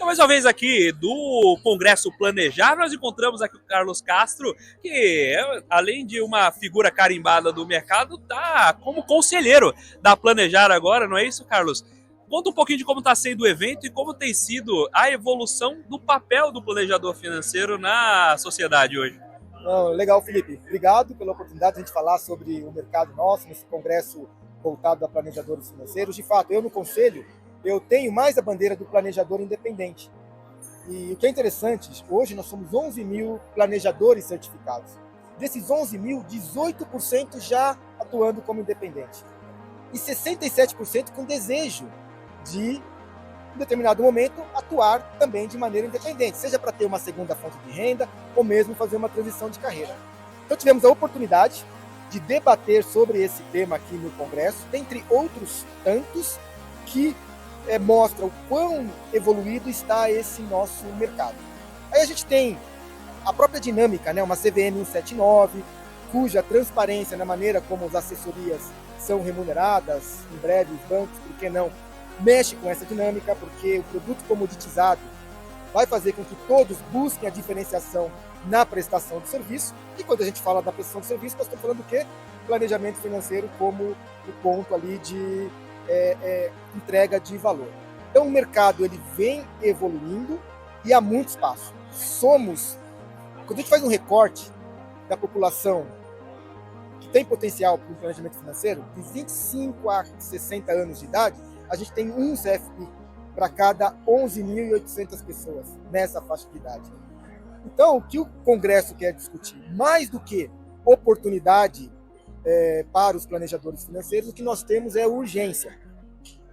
Então, mais uma vez aqui do Congresso Planejar, nós encontramos aqui o Carlos Castro, que além de uma figura carimbada do mercado, está como conselheiro da Planejar agora, não é isso, Carlos? Conta um pouquinho de como está sendo o evento e como tem sido a evolução do papel do planejador financeiro na sociedade hoje. Legal, Felipe. Obrigado pela oportunidade de a gente falar sobre o mercado nosso, nesse congresso voltado a planejadores financeiros. De fato, eu no conselho, eu tenho mais a bandeira do planejador independente. E o que é interessante, hoje nós somos 11 mil planejadores certificados. Desses 11 mil, 18% já atuando como independente. E 67% com desejo de, em determinado momento, atuar também de maneira independente, seja para ter uma segunda fonte de renda ou mesmo fazer uma transição de carreira. Então tivemos a oportunidade de debater sobre esse tema aqui no Congresso, dentre outros tantos que mostra o quão evoluído está esse nosso mercado. Aí a gente tem a própria dinâmica, né, uma CVM 179, cuja transparência na maneira como as assessorias são remuneradas, em breve os bancos, por que não, mexe com essa dinâmica, porque o produto comoditizado vai fazer com que todos busquem a diferenciação na prestação de serviço. E quando a gente fala da prestação de serviço, nós estamos falando do quê? Planejamento financeiro como o ponto ali de entrega de valor. Então o mercado ele vem evoluindo e há muito espaço. Quando a gente faz um recorte da população que tem potencial para o planejamento financeiro, de 25 a 60 anos de idade, a gente tem um CFP para cada 11.800 pessoas nessa faixa de idade. Então, o que o Congresso quer discutir, mais do que oportunidade para os planejadores financeiros, o que nós temos é urgência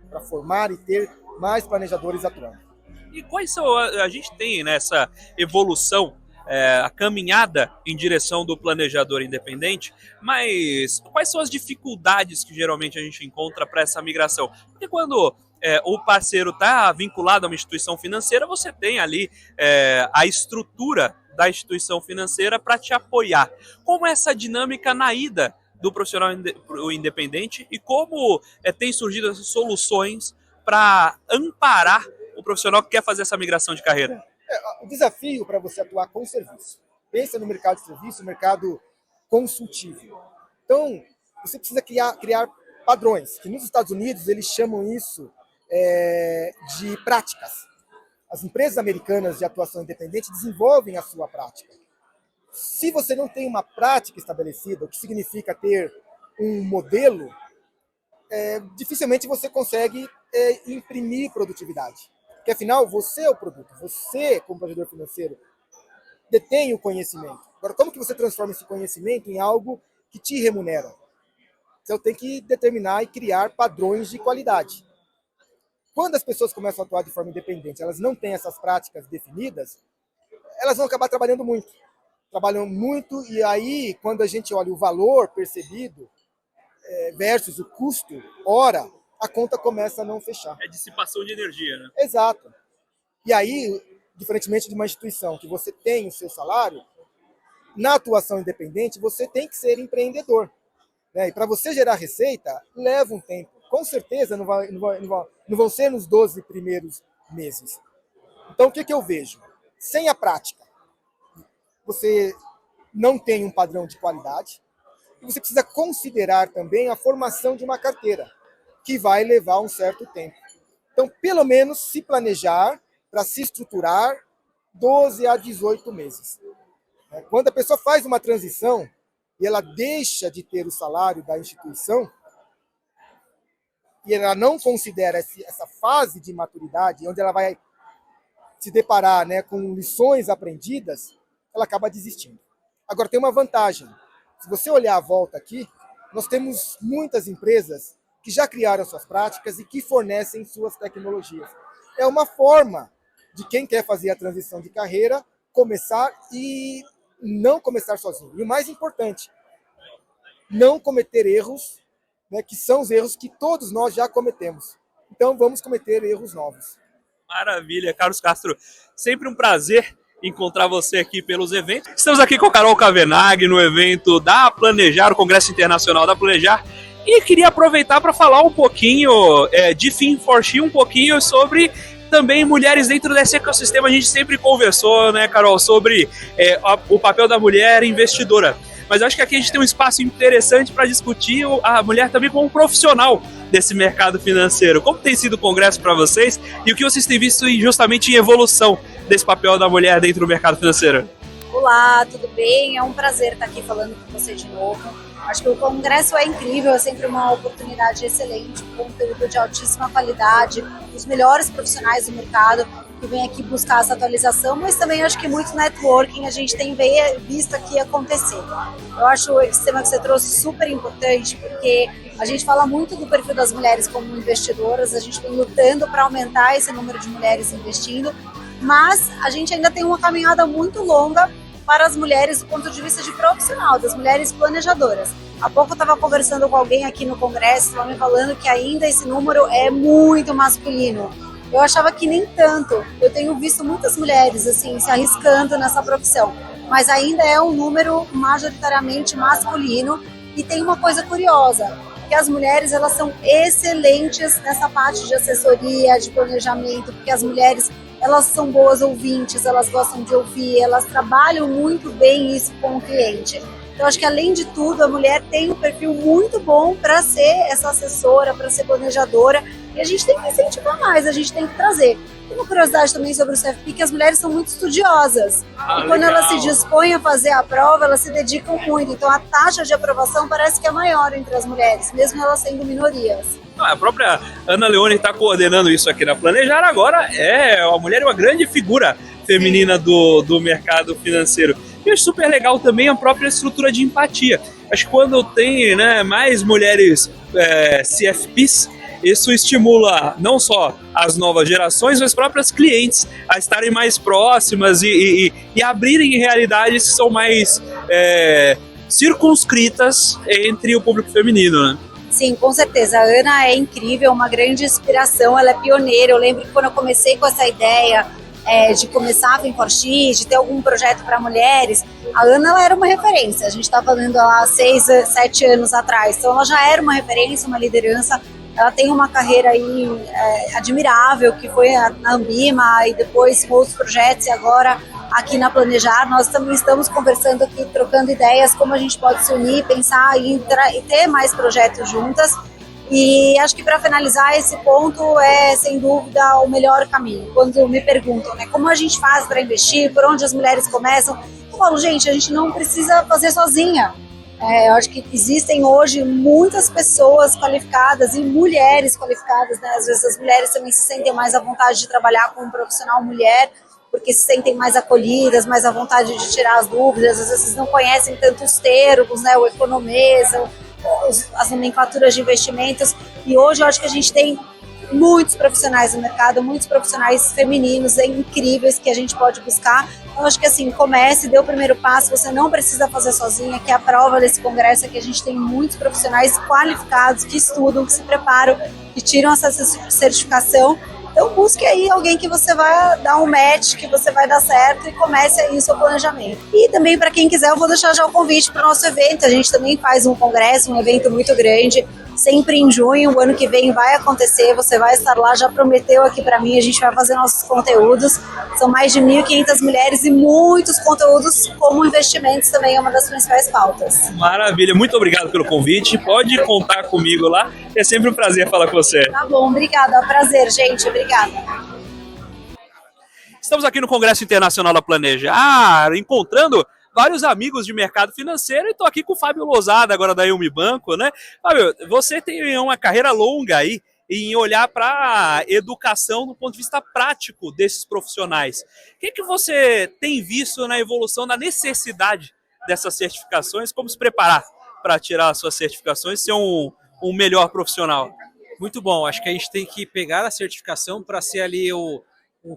para formar e ter mais planejadores atuando. E quais são, a gente tem nessa evolução, a caminhada em direção do planejador independente, mas quais são as dificuldades que geralmente a gente encontra para essa migração? Porque quando o parceiro está vinculado a uma instituição financeira, você tem ali a estrutura da instituição financeira para te apoiar. Como é essa dinâmica na ida do profissional independente e como tem surgido essas soluções para amparar o profissional que quer fazer essa migração de carreira? O desafio para você atuar com serviço. Pensa no mercado de serviço, mercado consultivo. Então, você precisa criar padrões, que nos Estados Unidos eles chamam isso de práticas. As empresas americanas de atuação independente desenvolvem a sua prática. Se você não tem uma prática estabelecida, o que significa ter um modelo, dificilmente você consegue imprimir produtividade. Porque, afinal, você é o produto. Você, como planejador financeiro, detém o conhecimento. Agora, como que você transforma esse conhecimento em algo que te remunera? Então, tem que determinar e criar padrões de qualidade. Quando as pessoas começam a atuar de forma independente, elas não têm essas práticas definidas, elas vão acabar trabalhando muito. Trabalham muito e aí, quando a gente olha o valor percebido versus o custo, hora, a conta começa a não fechar. É dissipação de energia, né? Exato. E aí, diferentemente de uma instituição que você tem o seu salário, na atuação independente, você tem que ser empreendedor. Né? E para você gerar receita, leva um tempo. Com certeza não vão ser nos 12 primeiros meses. Então, o que eu vejo? Sem a prática, você não tem um padrão de qualidade e você precisa considerar também a formação de uma carteira, que vai levar um certo tempo. Então, pelo menos, se planejar para se estruturar 12 a 18 meses. Quando a pessoa faz uma transição e ela deixa de ter o salário da instituição e ela não considera essa fase de maturidade, onde ela vai se deparar, né, com lições aprendidas, ela acaba desistindo. Agora, tem uma vantagem. Se você olhar a volta aqui, nós temos muitas empresas que já criaram suas práticas e que fornecem suas tecnologias. É uma forma de quem quer fazer a transição de carreira começar e não começar sozinho. E o mais importante, não cometer erros, né, que são os erros que todos nós já cometemos. Então vamos cometer erros novos. Maravilha, Carlos Castro. Sempre um prazer encontrar você aqui pelos eventos. Estamos aqui com a Carol Cavenaghi no evento da Planejar, o Congresso Internacional da Planejar. E queria aproveitar para falar um pouquinho de Fin4She, um pouquinho sobre também mulheres dentro desse ecossistema. A gente sempre conversou, né, Carol, sobre o papel da mulher investidora. Mas eu acho que aqui a gente tem um espaço interessante para discutir a mulher também como profissional desse mercado financeiro. Como tem sido o congresso para vocês e o que vocês têm visto justamente em evolução desse papel da mulher dentro do mercado financeiro? Olá, tudo bem? É um prazer estar aqui falando com você de novo. Acho que o congresso é incrível, é sempre uma oportunidade excelente, conteúdo de altíssima qualidade, os melhores profissionais do mercado que vêm aqui buscar essa atualização, mas também acho que muito networking a gente tem visto aqui acontecer. Eu acho esse tema que você trouxe super importante, porque a gente fala muito do perfil das mulheres como investidoras, a gente vem lutando para aumentar esse número de mulheres investindo, mas a gente ainda tem uma caminhada muito longa para as mulheres do ponto de vista de profissional, das mulheres planejadoras. Há pouco eu estava conversando com alguém aqui no congresso, estava me falando que ainda esse número é muito masculino. Eu achava que nem tanto. Eu tenho visto muitas mulheres assim se arriscando nessa profissão, mas ainda é um número majoritariamente masculino. E tem uma coisa curiosa, que as mulheres elas são excelentes nessa parte de assessoria, de planejamento, porque as mulheres elas são boas ouvintes, elas gostam de ouvir, elas trabalham muito bem isso com o cliente. Então, acho que, além de tudo, a mulher tem um perfil muito bom para ser essa assessora, para ser planejadora, e a gente tem que incentivar mais, a gente tem que trazer. Tem uma curiosidade também sobre o CFP, que as mulheres são muito estudiosas. E quando elas se dispõem a fazer a prova, elas se dedicam muito. Então, a taxa de aprovação parece que é maior entre as mulheres, mesmo elas sendo minorias. A própria Ana Leone está coordenando isso aqui na Planejar. Agora a mulher é uma grande figura feminina do mercado financeiro. E acho super legal também a própria estrutura de empatia. Acho que quando tem, né, mais mulheres CFPs, isso estimula não só as novas gerações, mas as próprias clientes a estarem mais próximas e abrirem realidades que são mais circunscritas entre o público feminino, né? Sim, com certeza. A Ana é incrível, uma grande inspiração, ela é pioneira. Eu lembro que quando eu comecei com essa ideia de começar a Vem4X, de ter algum projeto para mulheres, a Ana ela era uma referência. A gente está falando há 6, 7 anos atrás. Então ela já era uma referência, uma liderança. Ela tem uma carreira aí admirável, que foi na Ambima e depois com outros projetos e agora aqui na Planejar. Nós também estamos conversando aqui, trocando ideias, como a gente pode se unir, pensar e ter mais projetos juntas. E acho que para finalizar esse ponto é sem dúvida o melhor caminho. Quando me perguntam, né, como a gente faz para investir, por onde as mulheres começam, eu falo, gente, a gente não precisa fazer sozinha. Eu acho que existem hoje muitas pessoas qualificadas e mulheres qualificadas, né? Às vezes as mulheres também se sentem mais à vontade de trabalhar com um profissional mulher, porque se sentem mais acolhidas, mais à vontade de tirar as dúvidas, às vezes não conhecem tanto os termos, né? O economês, as nomenclaturas de investimentos, e hoje eu acho que a gente tem muitos profissionais no mercado, muitos profissionais femininos incríveis que a gente pode buscar. Então, acho que assim, comece, dê o primeiro passo, você não precisa fazer sozinha, que a prova desse congresso é que a gente tem muitos profissionais qualificados que estudam, que se preparam, que tiram essa certificação. Então busque aí alguém que você vai dar um match, que você vai dar certo e comece aí o seu planejamento. E também para quem quiser, eu vou deixar já o convite para o nosso evento. A gente também faz um congresso, um evento muito grande, sempre em junho. O ano que vem vai acontecer, você vai estar lá, já prometeu aqui para mim, a gente vai fazer nossos conteúdos. São mais de 1.500 mulheres e muitos conteúdos, como investimentos também é uma das principais pautas. Maravilha, muito obrigado pelo convite, pode contar comigo lá, é sempre um prazer falar com você. Tá bom, obrigada, é um prazer, gente, obrigada. Estamos aqui no Congresso Internacional da Planejar, encontrando vários amigos de mercado financeiro, e estou aqui com o Fábio Lozada, agora da Elmi Banco, né? Fábio, você tem uma carreira longa aí em olhar para a educação do ponto de vista prático desses profissionais. O que você tem visto na evolução da necessidade dessas certificações? Como se preparar para tirar as suas certificações e ser um melhor profissional? Muito bom, acho que a gente tem que pegar a certificação para ser ali o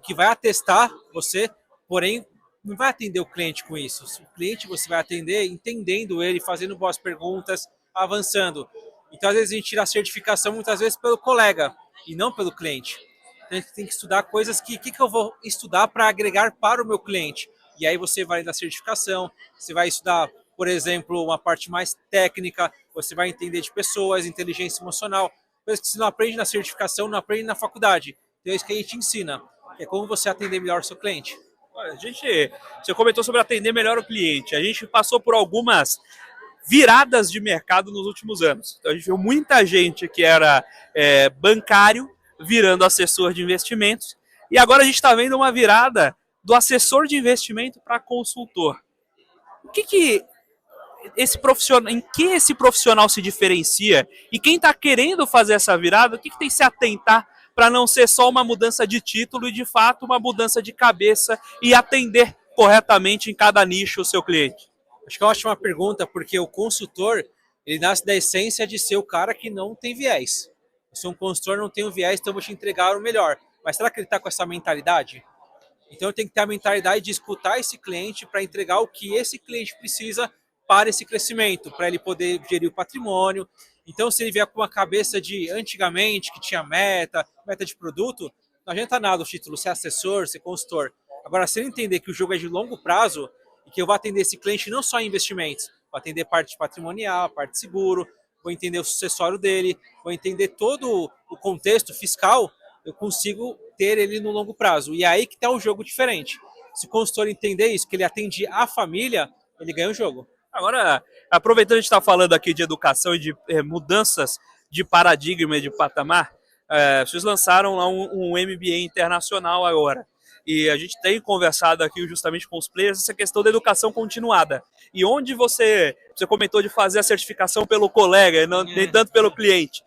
que vai atestar você, porém não vai atender o cliente com isso. O cliente você vai atender entendendo ele, fazendo boas perguntas, avançando. Então, às vezes, a gente tira a certificação muitas vezes pelo colega e não pelo cliente. Então, a gente tem que estudar coisas que eu vou estudar para agregar para o meu cliente. E aí você vai da certificação, você vai estudar, por exemplo, uma parte mais técnica, você vai entender de pessoas, inteligência emocional, coisas que você não aprende na certificação, não aprende na faculdade. Então é isso que a gente ensina, que é como você atender melhor o seu cliente. Olha, você comentou sobre atender melhor o cliente. A gente passou por algumas viradas de mercado nos últimos anos. Então, a gente viu muita gente que era bancário virando assessor de investimentos, e agora a gente está vendo uma virada do assessor de investimento para consultor. O que esse profissional, em que esse profissional se diferencia? E quem está querendo fazer essa virada, o que tem que se atentar para não ser só uma mudança de título e, de fato, uma mudança de cabeça e atender corretamente em cada nicho o seu cliente? Acho que é uma ótima pergunta, porque o consultor, ele nasce da essência de ser o cara que não tem viés. Eu sou um consultor, não tenho viés, então eu vou te entregar o melhor. Mas será que ele está com essa mentalidade? Então eu tenho que ter a mentalidade de escutar esse cliente para entregar o que esse cliente precisa para esse crescimento, para ele poder gerir o patrimônio. Então, se ele vier com uma cabeça de antigamente, que tinha meta de produto, não adianta nada o título ser assessor, ser consultor. Agora, se ele entender que o jogo é de longo prazo e que eu vou atender esse cliente não só em investimentos, vou atender parte patrimonial, parte de seguro, vou entender o sucessório dele, vou entender todo o contexto fiscal, eu consigo ter ele no longo prazo. E é aí que está o jogo diferente. Se o consultor entender isso, que ele atende a família, ele ganha o jogo. Agora, aproveitando que a gente está falando aqui de educação e de mudanças de paradigma e de patamar, vocês lançaram lá um MBA internacional agora. E a gente tem conversado aqui justamente com os players essa questão da educação continuada. E onde você comentou de fazer a certificação pelo colega, nem tanto pelo cliente.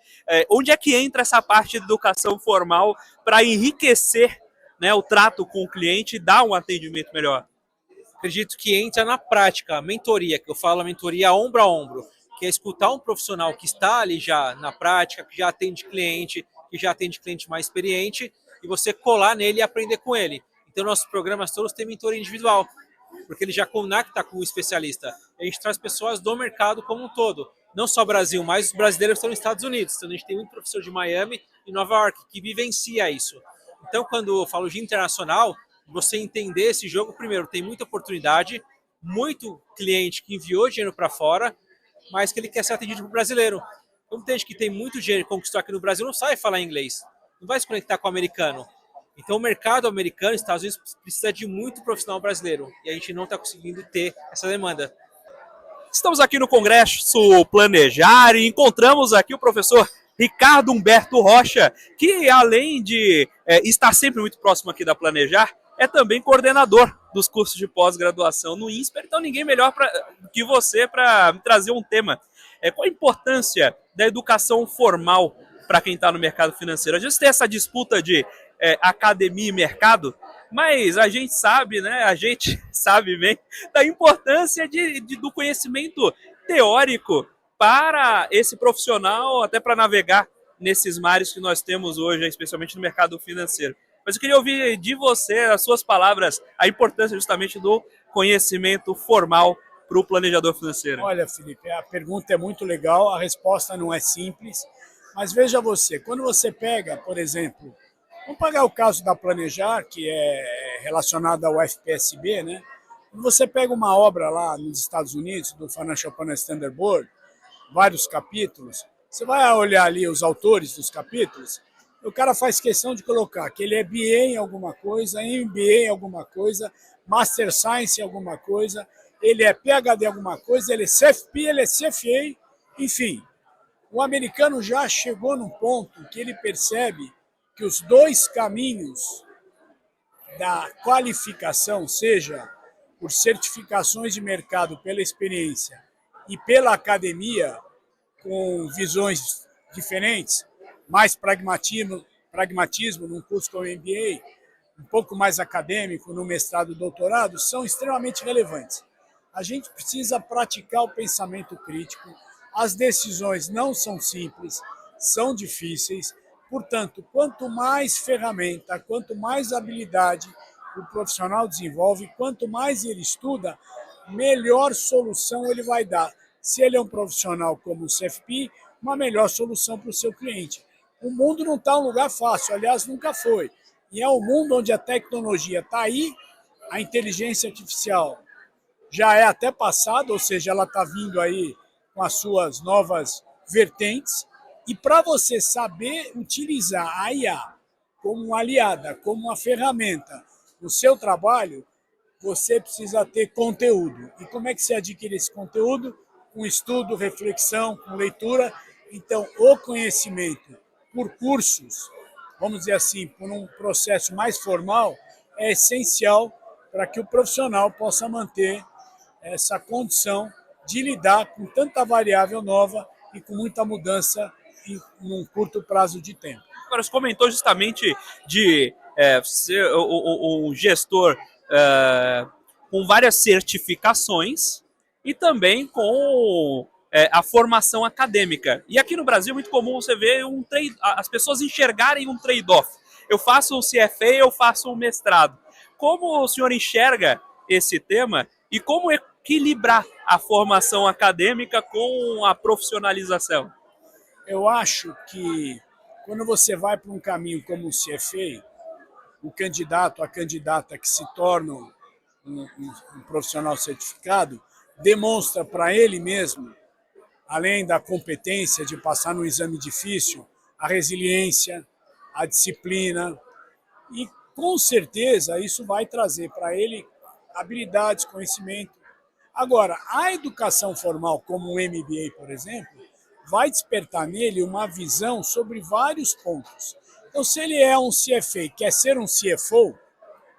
Onde é que entra essa parte de educação formal para enriquecer, né, o trato com o cliente e dar um atendimento melhor? Acredito que entra na prática, a mentoria, que eu falo a mentoria ombro a ombro, que é escutar um profissional que está ali já na prática, que já atende cliente mais experiente, e você colar nele e aprender com ele. Então, nossos programas todos têm mentoria individual, porque ele já conecta com o especialista. A gente traz pessoas do mercado como um todo, não só Brasil, mas os brasileiros estão nos Estados Unidos. Então, a gente tem um professor de Miami e Nova York que vivencia isso. Então, quando eu falo de internacional, você entender esse jogo, primeiro, tem muita oportunidade, muito cliente que enviou dinheiro para fora, mas que ele quer ser atendido por brasileiro. Como tem gente que tem muito dinheiro que conquistou aqui no Brasil, não sabe falar inglês, não vai se conectar com o americano. Então o mercado americano, Estados Unidos, precisa de muito profissional brasileiro, e a gente não está conseguindo ter essa demanda. Estamos aqui no Congresso Planejar e encontramos aqui o professor Ricardo Humberto Rocha, que além de estar sempre muito próximo aqui da Planejar, é também coordenador dos cursos de pós-graduação no INSPER. Então ninguém melhor que você para trazer um tema. Qual a importância da educação formal para quem está no mercado financeiro? Às vezes tem essa disputa de academia e mercado, mas a gente sabe, né? A gente sabe bem da importância do conhecimento teórico para esse profissional, até para navegar nesses mares que nós temos hoje, especialmente no mercado financeiro. Mas eu queria ouvir de você, as suas palavras, a importância justamente do conhecimento formal para o planejador financeiro. Olha, Felipe, a pergunta é muito legal, a resposta não é simples, mas veja você, quando você pega, por exemplo, vamos pegar o caso da Planejar, que é relacionado ao FPSB, né? Quando você pega uma obra lá nos Estados Unidos, do Financial Planner Standard Board, vários capítulos, você vai olhar ali os autores dos capítulos, o cara faz questão de colocar que ele é BA em alguma coisa, MBA em alguma coisa, Master Science em alguma coisa, ele é PhD em alguma coisa, ele é CFP, ele é CFA, enfim. O americano já chegou num ponto que ele percebe que os dois caminhos da qualificação, seja por certificações de mercado pela experiência e pela academia, com visões diferentes, mais pragmatismo num curso como MBA, um pouco mais acadêmico no mestrado e doutorado, são extremamente relevantes. A gente precisa praticar o pensamento crítico, as decisões não são simples, são difíceis, portanto, quanto mais ferramenta, quanto mais habilidade o profissional desenvolve, quanto mais ele estuda, melhor solução ele vai dar. Se ele é um profissional como o CFP, uma melhor solução para o seu cliente. O mundo não está um lugar fácil, aliás, nunca foi. E é um mundo onde a tecnologia está aí, a inteligência artificial já é até passada, ou seja, ela está vindo aí com as suas novas vertentes. E para você saber utilizar a IA como aliada, como uma ferramenta no seu trabalho, você precisa ter conteúdo. E como é que se adquire esse conteúdo? Com estudo, reflexão, com leitura. Então, o conhecimento por cursos, vamos dizer assim, por um processo mais formal, é essencial para que o profissional possa manter essa condição de lidar com tanta variável nova e com muita mudança em um curto prazo de tempo. Agora, você comentou justamente de ser um gestor com várias certificações e também com a formação acadêmica. E aqui no Brasil é muito comum você ver as pessoas enxergarem um trade-off. Eu faço um CFA, eu faço um mestrado. Como o senhor enxerga esse tema e como equilibrar a formação acadêmica com a profissionalização? Eu acho que quando você vai para um caminho como o CFA, o candidato, a candidata que se torna um profissional certificado, demonstra para ele mesmo, além da competência de passar num exame difícil, a resiliência, a disciplina. E, com certeza, isso vai trazer para ele habilidades, conhecimento. Agora, a educação formal, como o MBA, por exemplo, vai despertar nele uma visão sobre vários pontos. Então, se ele é um CFA, quer ser um CFO,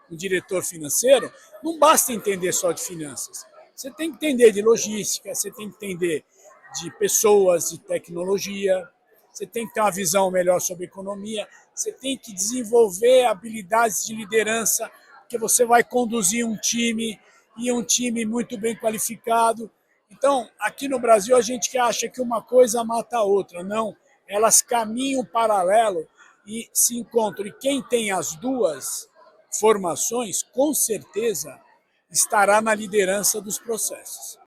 um diretor financeiro, não basta entender só de finanças. Você tem que entender de logística, você tem que entender de pessoas, de tecnologia, você tem que ter uma visão melhor sobre economia, você tem que desenvolver habilidades de liderança, porque você vai conduzir um time, e um time muito bem qualificado. Então, aqui no Brasil, a gente que acha que uma coisa mata a outra. Não, elas caminham paralelo e se encontram. E quem tem as duas formações, com certeza, estará na liderança dos processos.